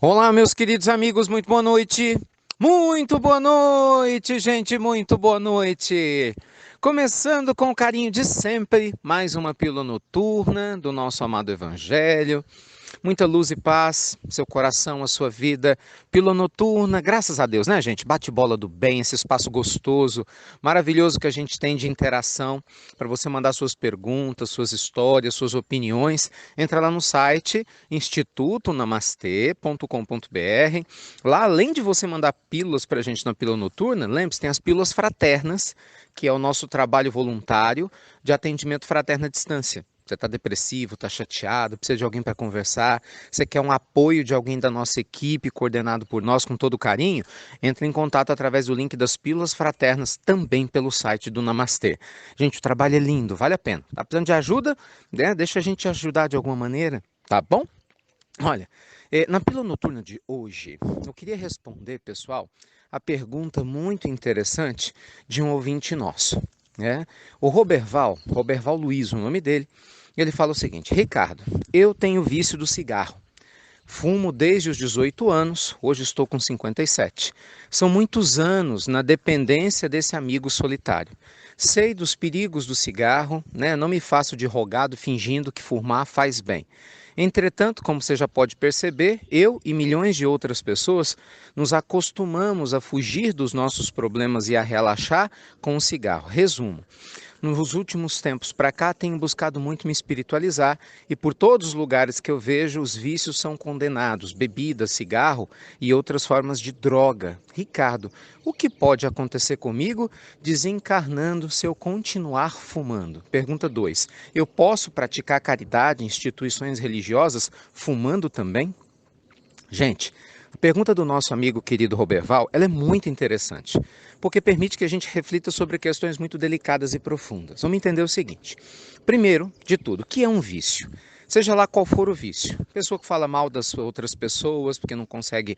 Olá, meus queridos amigos, muito boa noite. Muito boa noite, gente, muito boa noite. Começando com o carinho de sempre, mais uma pílula noturna do nosso amado Evangelho. Muita luz e paz, seu coração, a sua vida. Pílula noturna, graças a Deus, né, gente? Bate-bola do bem, esse espaço gostoso, maravilhoso que a gente tem de interação para você mandar suas perguntas, suas histórias, suas opiniões. Entra lá no site institutonamastê.com.br. Lá, além de você mandar pílulas para a gente na pílula noturna, lembre-se, tem as pílulas fraternas, que é o nosso trabalho voluntário de atendimento fraterno à distância. Você está depressivo, está chateado, precisa de alguém para conversar, você quer um apoio de alguém da nossa equipe, coordenado por nós com todo carinho, entre em contato através do link das Pílulas Fraternas, também pelo site do Namastê. Gente, o trabalho é lindo, vale a pena. Tá precisando de ajuda? Né? Deixa a gente te ajudar de alguma maneira, tá bom? Olha, na pílula noturna de hoje, eu queria responder, pessoal, a pergunta muito interessante de um ouvinte nosso. Né? O Roberval Luiz, o nome dele, ele fala o seguinte: Ricardo, eu tenho vício do cigarro. Fumo desde os 18 anos, hoje estou com 57. São muitos anos na dependência desse amigo solitário. Sei dos perigos do cigarro, né? Não me faço de rogado fingindo que fumar faz bem. Entretanto, como você já pode perceber, eu e milhões de outras pessoas nos acostumamos a fugir dos nossos problemas e a relaxar com o cigarro. Resumo: nos últimos tempos para cá, tenho buscado muito me espiritualizar e por todos os lugares que eu vejo, os vícios são condenados, bebida, cigarro e outras formas de droga. Ricardo, o que pode acontecer comigo desencarnando se eu continuar fumando? Pergunta 2. Eu posso praticar caridade em instituições religiosas fumando também? Gente, a pergunta do nosso amigo querido Roberval, ela é muito interessante, porque permite que a gente reflita sobre questões muito delicadas e profundas. Vamos entender o seguinte: primeiro de tudo, o que é um vício? Seja lá qual for o vício. Pessoa que fala mal das outras pessoas porque não consegue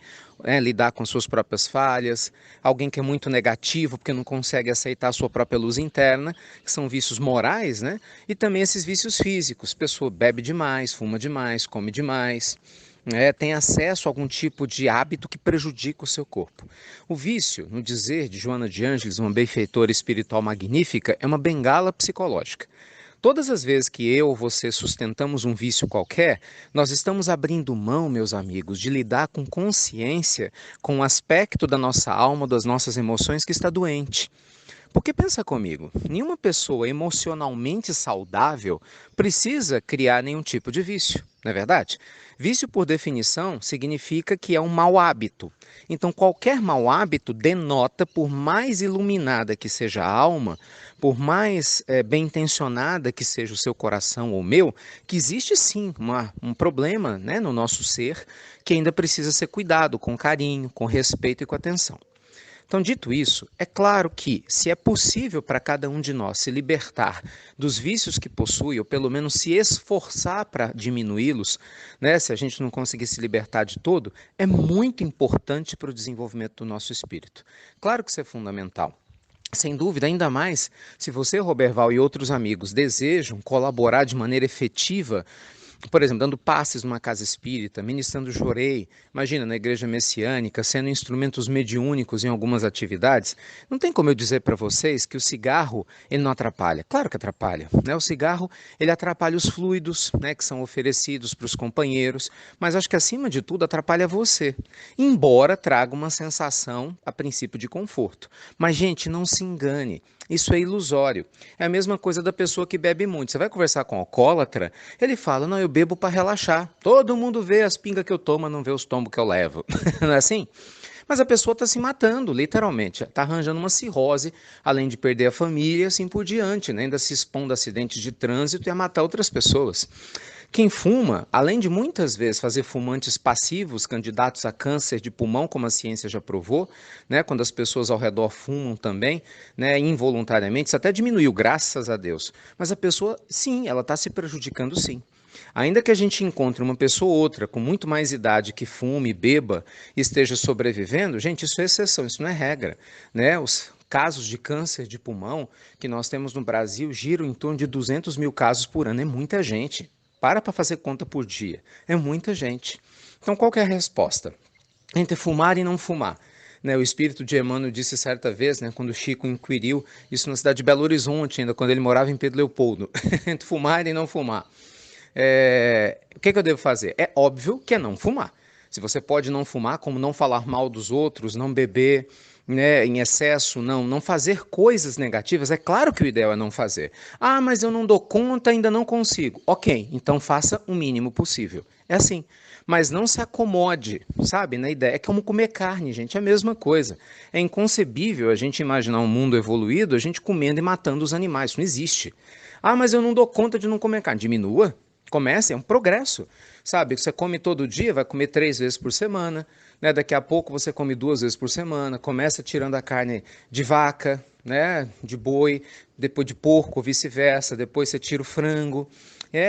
lidar com suas próprias falhas, alguém que é muito negativo porque não consegue aceitar a sua própria luz interna, que são vícios morais, né? E também esses vícios físicos. Pessoa bebe demais, fuma demais, come demais, tem acesso a algum tipo de hábito que prejudica o seu corpo. O vício, no dizer de Joana de Ângeles, uma benfeitora espiritual magnífica, é uma bengala psicológica. Todas as vezes que eu ou você sustentamos um vício qualquer, nós estamos abrindo mão, meus amigos, de lidar com consciência com o aspecto da nossa alma, das nossas emoções que está doente. Porque pensa comigo, nenhuma pessoa emocionalmente saudável precisa criar nenhum tipo de vício, não é verdade? Vício, por definição, significa que é um mau hábito. Então, qualquer mau hábito denota, por mais iluminada que seja a alma, por mais bem intencionada que seja o seu coração ou o meu, que existe sim um problema, né, no nosso ser que ainda precisa ser cuidado com carinho, com respeito e com atenção. Então, dito isso, é claro que, se é possível para cada um de nós se libertar dos vícios que possui, ou pelo menos se esforçar para diminuí-los, né, se a gente não conseguir se libertar de todo, é muito importante para o desenvolvimento do nosso espírito. Claro que isso é fundamental. Sem dúvida, ainda mais se você, Roberval, e outros amigos desejam colaborar de maneira efetiva, por exemplo, dando passes numa casa espírita, ministrando jorei, imagina, na igreja messiânica, sendo instrumentos mediúnicos em algumas atividades. Não tem como eu dizer para vocês que o cigarro, ele não atrapalha. Claro que atrapalha, né? O cigarro, ele atrapalha os fluidos, né, que são oferecidos para os companheiros, mas acho que acima de tudo atrapalha você, embora traga uma sensação, a princípio, de conforto. Mas, gente, não se engane, isso é ilusório. É a mesma coisa da pessoa que bebe muito. Você vai conversar com um alcoólatra, ele fala: não, eu bebo para relaxar. Todo mundo vê as pingas que eu tomo, mas não vê os tombos que eu levo. Não é assim? Mas a pessoa está se matando, literalmente. Está arranjando uma cirrose, além de perder a família e assim por diante, né? Ainda se expondo a acidentes de trânsito e a matar outras pessoas. Quem fuma, além de muitas vezes fazer fumantes passivos, candidatos a câncer de pulmão, como a ciência já provou, né, quando as pessoas ao redor fumam também, né, involuntariamente, isso até diminuiu, graças a Deus. Mas a pessoa, sim, ela está se prejudicando, sim. Ainda que a gente encontre uma pessoa ou outra com muito mais idade que fume, beba e esteja sobrevivendo, gente, isso é exceção, isso não é regra, né? Os casos de câncer de pulmão que nós temos no Brasil giram em torno de 200 mil casos por ano, é muita gente. Para fazer conta por dia. É muita gente. Então, qual que é a resposta? Entre fumar e não fumar. Né, o espírito de Emmanuel disse certa vez, né, quando Chico inquiriu, isso na cidade de Belo Horizonte, ainda quando ele morava em Pedro Leopoldo, entre fumar e não fumar. O que eu devo fazer? É óbvio que é não fumar. Se você pode não fumar, como não falar mal dos outros, não beber, né, em excesso, não fazer coisas negativas, é claro que o ideal é não fazer. Ah, mas eu não dou conta, ainda não consigo. Ok, então faça o mínimo possível. É assim. Mas não se acomode, sabe, na ideia. É como comer carne, gente, é a mesma coisa. É inconcebível a gente imaginar um mundo evoluído, a gente comendo e matando os animais. Isso não existe. Ah, mas eu não dou conta de não comer carne. Diminua. Comece, é um progresso, sabe? Você come todo dia, vai comer 3 vezes por semana, né? Daqui a pouco você come 2 vezes por semana, começa tirando a carne de vaca, né? De boi, depois de porco, vice-versa, depois você tira o frango.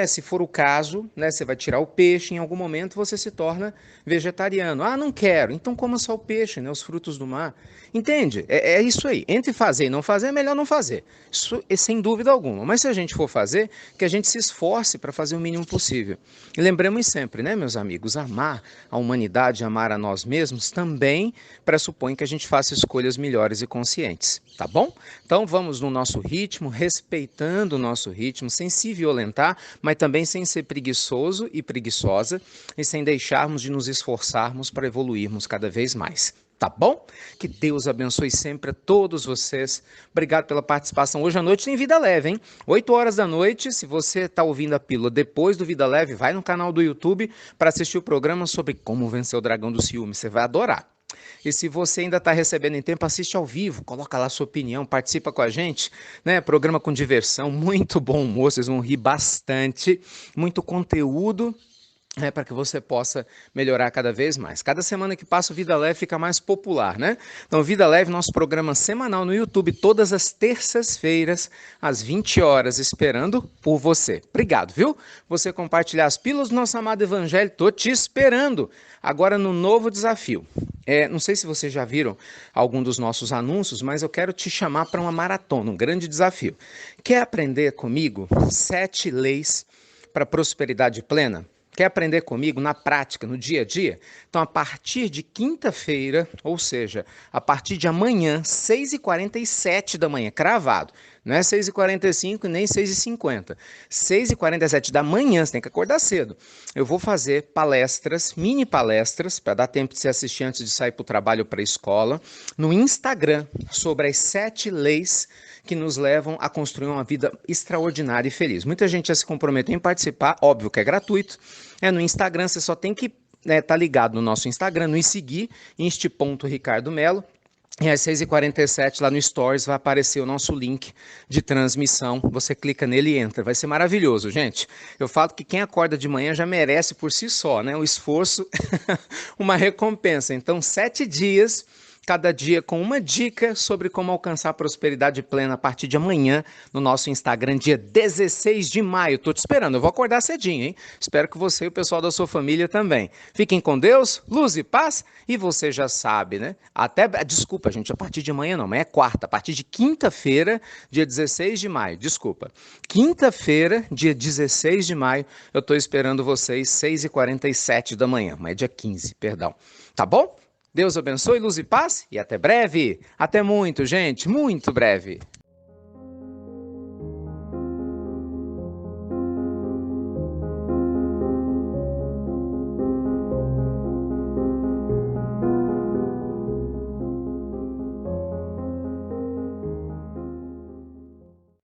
Se for o caso, né, você vai tirar o peixe, em algum momento você se torna vegetariano. Ah, não quero, então coma só o peixe, né, os frutos do mar. Entende? É isso aí. Entre fazer e não fazer, é melhor não fazer. Isso é sem dúvida alguma. Mas se a gente for fazer, que a gente se esforce para fazer o mínimo possível. E lembremos sempre, né, meus amigos, amar a humanidade, amar a nós mesmos, também pressupõe que a gente faça escolhas melhores e conscientes, tá bom? Então vamos no nosso ritmo, respeitando o nosso ritmo, sem se violentar, mas também sem ser preguiçoso e preguiçosa e sem deixarmos de nos esforçarmos para evoluirmos cada vez mais. Tá bom? Que Deus abençoe sempre a todos vocês. Obrigado pela participação. Hoje à noite tem Vida Leve, hein? 8 horas da noite, se você está ouvindo a pílula depois do Vida Leve, vai no canal do YouTube para assistir o programa sobre como vencer o dragão do ciúme. Você vai adorar. E se você ainda está recebendo em tempo, assiste ao vivo, coloca lá sua opinião, participa com a gente, né? Programa com diversão, muito bom humor, vocês vão rir bastante, muito conteúdo. Para que você possa melhorar cada vez mais. Cada semana que passa, o Vida Leve fica mais popular, né? Então, Vida Leve, nosso programa semanal no YouTube, todas as terças-feiras, às 20 horas, esperando por você. Obrigado, viu? Você compartilhar as pílulas do nosso amado Evangelho, tô te esperando. Agora, no novo desafio. Não sei se vocês já viram algum dos nossos anúncios, mas eu quero te chamar para uma maratona, um grande desafio. Quer aprender comigo 7 leis para prosperidade plena? Quer aprender comigo na prática, no dia a dia? Então, a partir de quinta-feira, ou seja, a partir de amanhã, 6h47 da manhã, cravado. Não é 6h45 nem 6h50. 6h47 da manhã, você tem que acordar cedo. Eu vou fazer palestras, mini palestras, para dar tempo de você assistir antes de sair para o trabalho ou para a escola, no Instagram, sobre as 7 leis que nos levam a construir uma vida extraordinária e feliz. Muita gente já se comprometeu em participar, óbvio que é gratuito. No Instagram, você só tem que tá ligado no nosso Instagram, nos seguir, insti.ricardomelo. E às 6h47 lá no Stories vai aparecer o nosso link de transmissão. Você clica nele e entra. Vai ser maravilhoso, gente. Eu falo que quem acorda de manhã já merece por si só, né? O esforço, uma recompensa. Então, 7 dias, cada dia com uma dica sobre como alcançar a prosperidade plena a partir de amanhã no nosso Instagram, dia 16 de maio. Tô te esperando, eu vou acordar cedinho, hein? Espero que você e o pessoal da sua família também. Fiquem com Deus, luz e paz, e você já sabe, né? Desculpa, gente, a partir de amanhã não, mas é quarta, a partir de quinta-feira, dia 16 de maio, desculpa. Quinta-feira, dia 16 de maio, eu tô esperando vocês, 6h47 da manhã, mas é dia 15, perdão. Tá bom? Deus abençoe, luz e paz, e até breve. Até muito, gente, muito breve.